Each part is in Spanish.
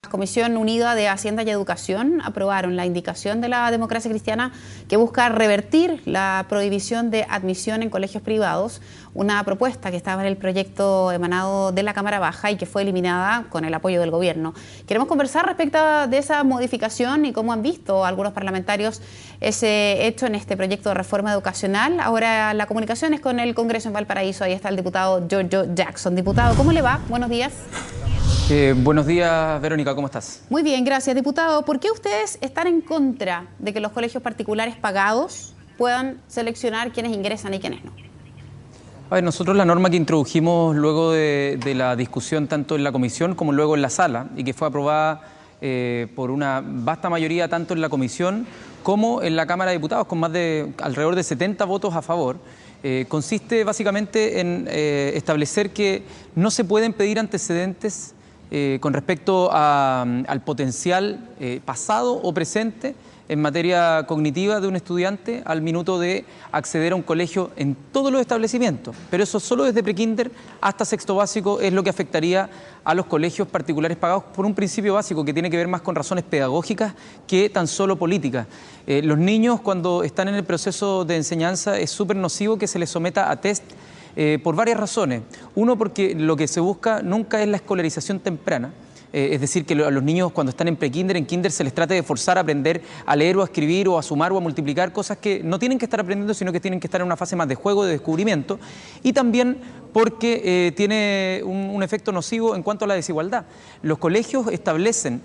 Comisión Unida de Hacienda y Educación aprobaron la indicación de la Democracia Cristiana que busca revertir la prohibición de admisión en colegios privados, una propuesta que estaba en el proyecto emanado de la Cámara Baja y que fue eliminada con el apoyo del gobierno. Queremos conversar respecto de esa modificación y cómo han visto algunos parlamentarios ese hecho en este proyecto de reforma educacional. Ahora la comunicación es con el Congreso en Valparaíso. Ahí está el diputado Giorgio Jackson. Diputado, ¿cómo le va? Buenos días. Buenos días, Verónica, ¿cómo estás? Muy bien, gracias, diputado. ¿Por qué ustedes están en contra de que los colegios particulares pagados puedan seleccionar quiénes ingresan y quiénes no? A ver, nosotros la norma que introdujimos luego de la discusión tanto en la comisión como luego en la sala y que fue aprobada por una vasta mayoría tanto en la comisión como en la Cámara de Diputados con más de alrededor de 70 votos a favor, consiste básicamente en establecer que no se pueden pedir antecedentes con respecto al potencial pasado o presente en materia cognitiva de un estudiante al minuto de acceder a un colegio en todos los establecimientos. Pero eso solo desde prekinder hasta sexto básico es lo que afectaría a los colegios particulares pagados por un principio básico que tiene que ver más con razones pedagógicas que tan solo políticas. Los niños cuando están en el proceso de enseñanza es súper nocivo que se les someta a test por varias razones. Uno, porque lo que se busca nunca es la escolarización temprana. Es decir, que a los niños cuando están en prekinder, en kinder, se les trate de forzar a aprender a leer o a escribir o a sumar o a multiplicar, cosas que no tienen que estar aprendiendo, sino que tienen que estar en una fase más de juego, de descubrimiento. Y también porque tiene un efecto nocivo en cuanto a la desigualdad. Los colegios establecen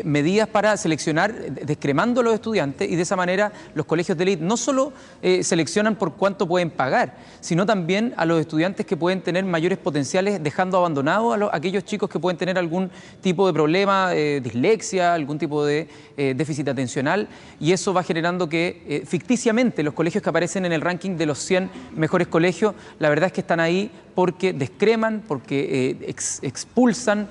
medidas para seleccionar descremando a los estudiantes y de esa manera los colegios de élite no solo seleccionan por cuánto pueden pagar, sino también a los estudiantes que pueden tener mayores potenciales, dejando abandonados a aquellos chicos que pueden tener algún tipo de problema, dislexia, algún tipo de déficit atencional, y eso va generando que ficticiamente los colegios que aparecen en el ranking de los 100 mejores colegios, la verdad es que están ahí porque descreman, porque expulsan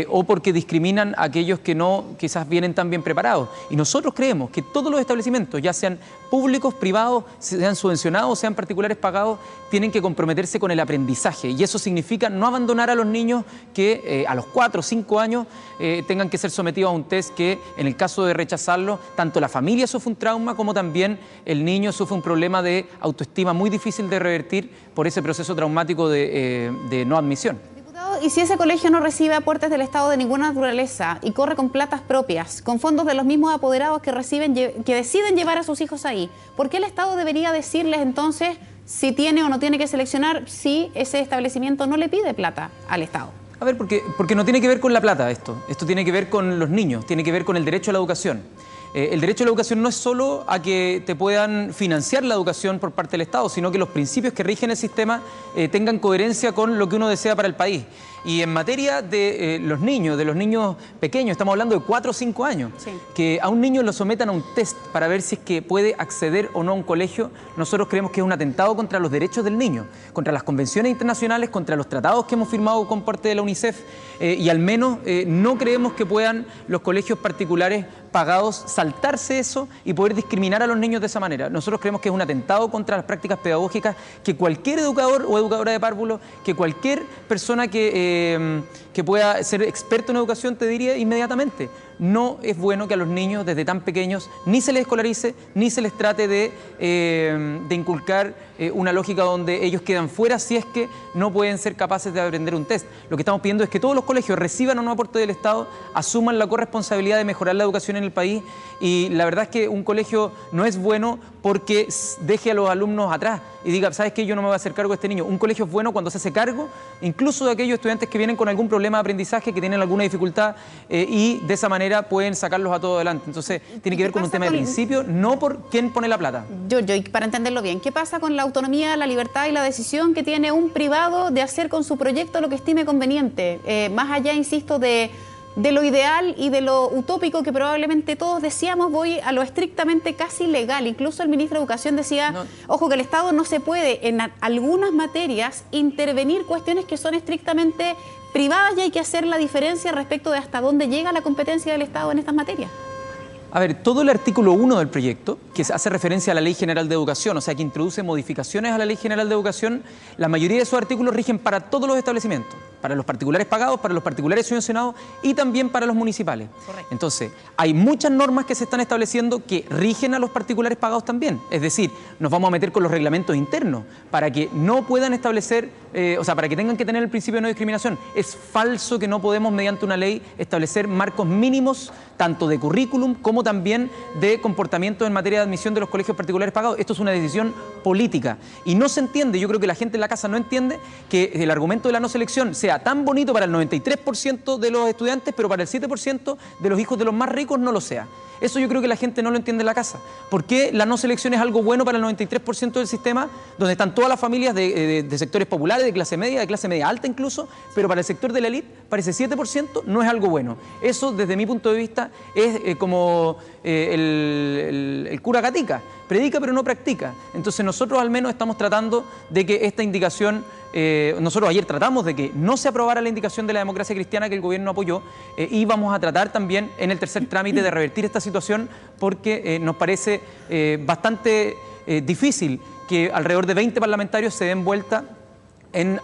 o porque discriminan a aquellos que no quizás vienen tan bien preparados. Y nosotros creemos que todos los establecimientos, ya sean públicos, privados, sean subvencionados, sean particulares pagados, tienen que comprometerse con el aprendizaje. Y eso significa no abandonar a los niños que a los 4 o 5 años tengan que ser sometidos a un test que, en el caso de rechazarlo, tanto la familia sufre un trauma como también el niño sufre un problema de autoestima muy difícil de revertir por ese proceso traumático de no admisión. Y si ese colegio no recibe aportes del Estado de ninguna naturaleza y corre con platas propias, con fondos de los mismos apoderados que deciden llevar a sus hijos ahí, ¿por qué el Estado debería decirles entonces si tiene o no tiene que seleccionar si ese establecimiento no le pide plata al Estado? A ver, porque no tiene que ver con la plata esto tiene que ver con los niños, tiene que ver con el derecho a la educación. El derecho a la educación no es solo a que te puedan financiar la educación por parte del Estado, sino que los principios que rigen el sistema tengan coherencia con lo que uno desea para el país. Y en materia de los niños pequeños, estamos hablando de 4 o 5 años, sí, que a un niño lo sometan a un test para ver si es que puede acceder o no a un colegio, nosotros creemos que es un atentado contra los derechos del niño, contra las convenciones internacionales, contra los tratados que hemos firmado con parte de la UNICEF, y al menos no creemos que puedan los colegios particulares pagados saltarse eso y poder discriminar a los niños de esa manera. Nosotros creemos que es un atentado contra las prácticas pedagógicas que cualquier educador o educadora de párvulo, que cualquier persona que pueda ser experto en educación te diría inmediatamente: no es bueno que a los niños desde tan pequeños ni se les escolarice, ni se les trate de inculcar una lógica donde ellos quedan fuera si es que no pueden ser capaces de aprender un test. Lo que estamos pidiendo es que todos los colegios reciban un aporte del Estado, asuman la corresponsabilidad de mejorar la educación en el país, y la verdad es que un colegio no es bueno porque deje a los alumnos atrás y diga: ¿sabes qué? Yo no me voy a hacer cargo de este niño. Un colegio es bueno cuando se hace cargo incluso de aquellos estudiantes que vienen con algún problema de aprendizaje, que tienen alguna dificultad, y de esa manera pueden sacarlos a todo adelante. Entonces tiene que ver con un tema de principio, no por quién pone la plata. Y para entenderlo bien, ¿qué pasa con la autonomía, la libertad y la decisión que tiene un privado de hacer con su proyecto lo que estime conveniente? Más allá, insisto, de lo ideal y de lo utópico que probablemente todos decíamos, voy a lo estrictamente casi legal. Incluso el ministro de Educación decía, ojo, que el Estado no se puede en algunas materias intervenir cuestiones que son estrictamente privadas, y hay que hacer la diferencia respecto de hasta dónde llega la competencia del Estado en estas materias. A ver, todo el artículo 1 del proyecto que hace referencia a la Ley General de Educación, o sea, que introduce modificaciones a la Ley General de Educación, la mayoría de esos artículos rigen para todos los establecimientos, para los particulares pagados, para los particulares subvencionados y también para los municipales. Correcto. Entonces, hay muchas normas que se están estableciendo que rigen a los particulares pagados también. Es decir, nos vamos a meter con los reglamentos internos para que no puedan establecer, o sea, para que tengan que tener el principio de no discriminación. Es falso que no podemos, mediante una ley, establecer marcos mínimos, tanto de currículum como también de comportamiento en materia de admisión de los colegios particulares pagados. Esto es una decisión política y no se entiende, yo creo que la gente en la casa no entiende que el argumento de la no selección sea tan bonito para el 93% de los estudiantes, pero para el 7% de los hijos de los más ricos no lo sea. Eso yo creo que la gente no lo entiende en la casa. ¿Por qué la no selección es algo bueno para el 93% del sistema, donde están todas las familias de sectores populares, de clase media alta incluso, pero para el sector de la élite, para ese 7% no es algo bueno? Eso, desde mi punto de vista, es como el cura Gatica, predica pero no practica. Entonces nosotros al menos estamos tratando de que esta indicación, nosotros ayer tratamos de que no se aprobara la indicación de la democracia cristiana que el gobierno apoyó, y vamos a tratar también en el tercer trámite de revertir esta situación, porque nos parece bastante difícil que alrededor de 20 parlamentarios se den vuelta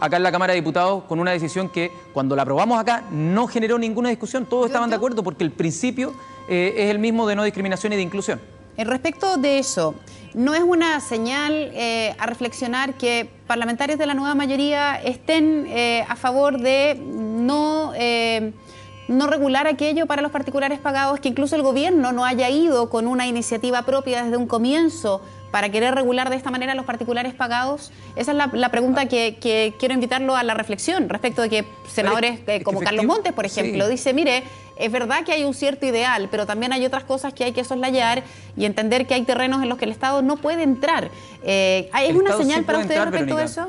acá en la Cámara de Diputados con una decisión que cuando la aprobamos acá no generó ninguna discusión, todos estaban de acuerdo porque el principio es el mismo de no discriminación y de inclusión. Respecto de eso, ¿no es una señal a reflexionar que parlamentarios de la nueva mayoría estén a favor de no regular aquello para los particulares pagados, que incluso el gobierno no haya ido con una iniciativa propia desde un comienzo para querer regular de esta manera a los particulares pagados? Esa es la pregunta que quiero invitarlo a la reflexión respecto de que senadores como Carlos Montes, por ejemplo, sí, dice, mire, es verdad que hay un cierto ideal, pero también hay otras cosas que hay que soslayar y entender que hay terrenos en los que el Estado no puede entrar. ¿Es una señal para ustedes respecto de eso?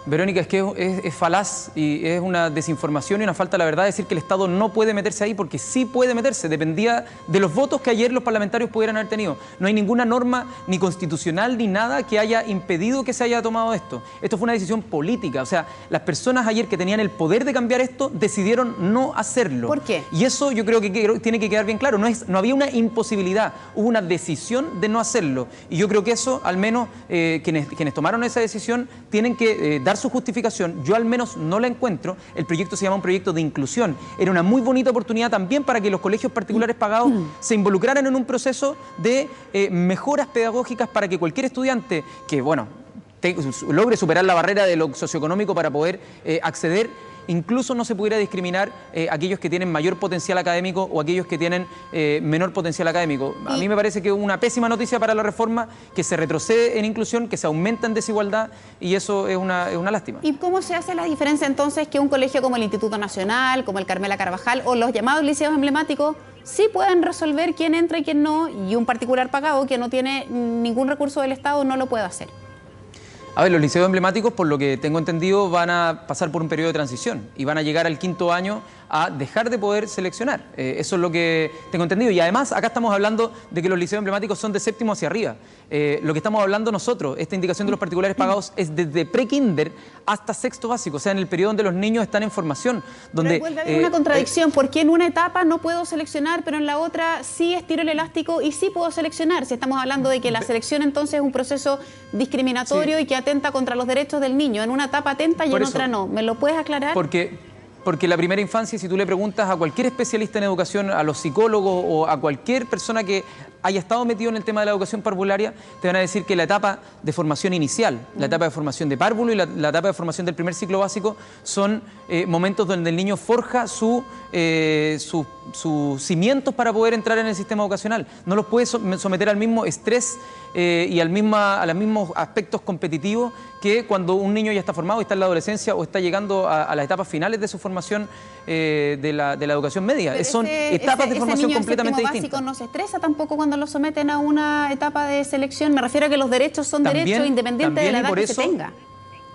Verónica, es que es falaz y es una desinformación y una falta de la verdad decir que el Estado no puede meterse ahí, porque sí puede meterse, dependía de los votos que ayer los parlamentarios pudieran haber tenido. No hay ninguna norma ni constitucional ni nada que haya impedido que se haya tomado esto. Esto fue una decisión política, o sea, las personas ayer que tenían el poder de cambiar esto decidieron no hacerlo. ¿Por qué? Y eso yo creo que tiene que quedar bien claro, no había una imposibilidad, hubo una decisión de no hacerlo. Y yo creo que eso, al menos quienes tomaron esa decisión, tienen que dar su justificación. Yo al menos no la encuentro. El proyecto se llama un proyecto de inclusión. Era una muy bonita oportunidad también para que los colegios particulares pagados se involucraran en un proceso de mejoras pedagógicas para que cualquier estudiante que, bueno, logre superar la barrera de lo socioeconómico para poder acceder, incluso no se pudiera discriminar aquellos que tienen mayor potencial académico o aquellos que tienen menor potencial académico. A mí me parece que es una pésima noticia para la reforma, que se retrocede en inclusión, que se aumenta en desigualdad, y eso es una lástima. ¿Y cómo se hace la diferencia entonces que un colegio como el Instituto Nacional, como el Carmela Carvajal o los llamados liceos emblemáticos sí pueden resolver quién entra y quién no, y un particular pagado que no tiene ningún recurso del Estado no lo puede hacer? A ver, los liceos emblemáticos, por lo que tengo entendido, van a pasar por un periodo de transición y van a llegar al 5º año a dejar de poder seleccionar. Eso es lo que tengo entendido. Y además, acá estamos hablando de que los liceos emblemáticos son de 7º hacia arriba. Lo que estamos hablando nosotros, esta indicación de los particulares pagados, es desde pre-kinder hasta 6º básico, o sea, en el periodo donde los niños están en formación. Donde, pero vuelve a haber una contradicción, porque en una etapa no puedo seleccionar, pero en la otra sí estiro el elástico y sí puedo seleccionar. Si estamos hablando de que la selección entonces es un proceso discriminatorio, sí, y que atenta contra los derechos del niño. En una etapa atenta y en otra no. ¿Me lo puedes aclarar? Porque la primera infancia, si tú le preguntas a cualquier especialista en educación, a los psicólogos o a cualquier persona que haya estado metido en el tema de la educación parvularia, te van a decir que la etapa de formación inicial, la etapa de formación de párvulo y la etapa de formación del primer ciclo básico son momentos donde el niño forja sus cimientos para poder entrar en el sistema educacional. No los puede someter al mismo estrés y a los mismos aspectos competitivos que cuando un niño ya está formado y está en la adolescencia o está llegando a las etapas finales de su formación de la educación media. Pero son etapas de formación completamente distintas. ¿Básico no se estresa tampoco cuando lo someten a una etapa de selección? Me refiero a que los derechos son derechos independientes de la edad que se tenga.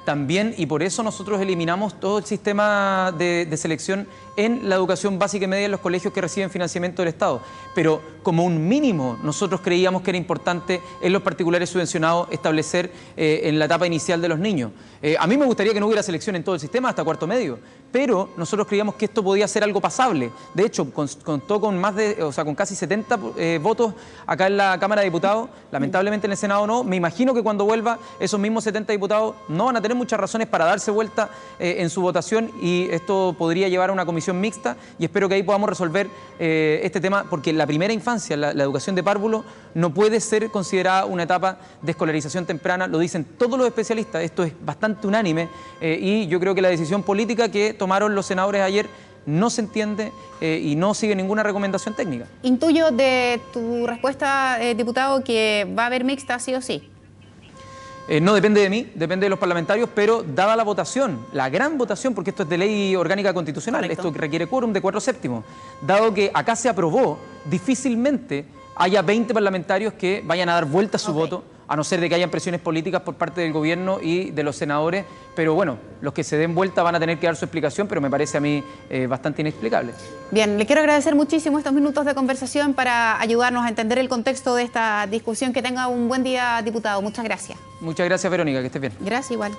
también, y por eso nosotros eliminamos todo el sistema de selección en la educación básica y media en los colegios que reciben financiamiento del Estado. Pero como un mínimo, nosotros creíamos que era importante en los particulares subvencionados establecer en la etapa inicial de los niños. A mí me gustaría que no hubiera selección en todo el sistema hasta cuarto medio, pero nosotros creíamos que esto podía ser algo pasable. De hecho, contó con con casi 70 votos acá en la Cámara de Diputados. Lamentablemente en el Senado no. Me imagino que cuando vuelva esos mismos 70 diputados no van a tener muchas razones para darse vuelta en su votación, y esto podría llevar a una comisión mixta, y espero que ahí podamos resolver este tema, porque la primera infancia, la educación de párvulo, no puede ser considerada una etapa de escolarización temprana. Lo dicen todos los especialistas, esto es bastante unánime, y yo creo que la decisión política que tomaron los senadores ayer no se entiende y no sigue ninguna recomendación técnica. Intuyo de tu respuesta, diputado, que va a haber mixta sí o sí. No depende de mí, depende de los parlamentarios, pero dada la votación, la gran votación, porque esto es de ley orgánica constitucional, Correcto. Esto requiere quórum de 4/7, dado que acá se aprobó, difícilmente haya 20 parlamentarios que vayan a dar vuelta a su voto, a no ser de que hayan presiones políticas por parte del gobierno y de los senadores, pero bueno, los que se den vuelta van a tener que dar su explicación, pero me parece a mí bastante inexplicable. Bien, le quiero agradecer muchísimo estos minutos de conversación para ayudarnos a entender el contexto de esta discusión. Que tenga un buen día, diputado. Muchas gracias. Muchas gracias, Verónica, que estés bien. Gracias, igual.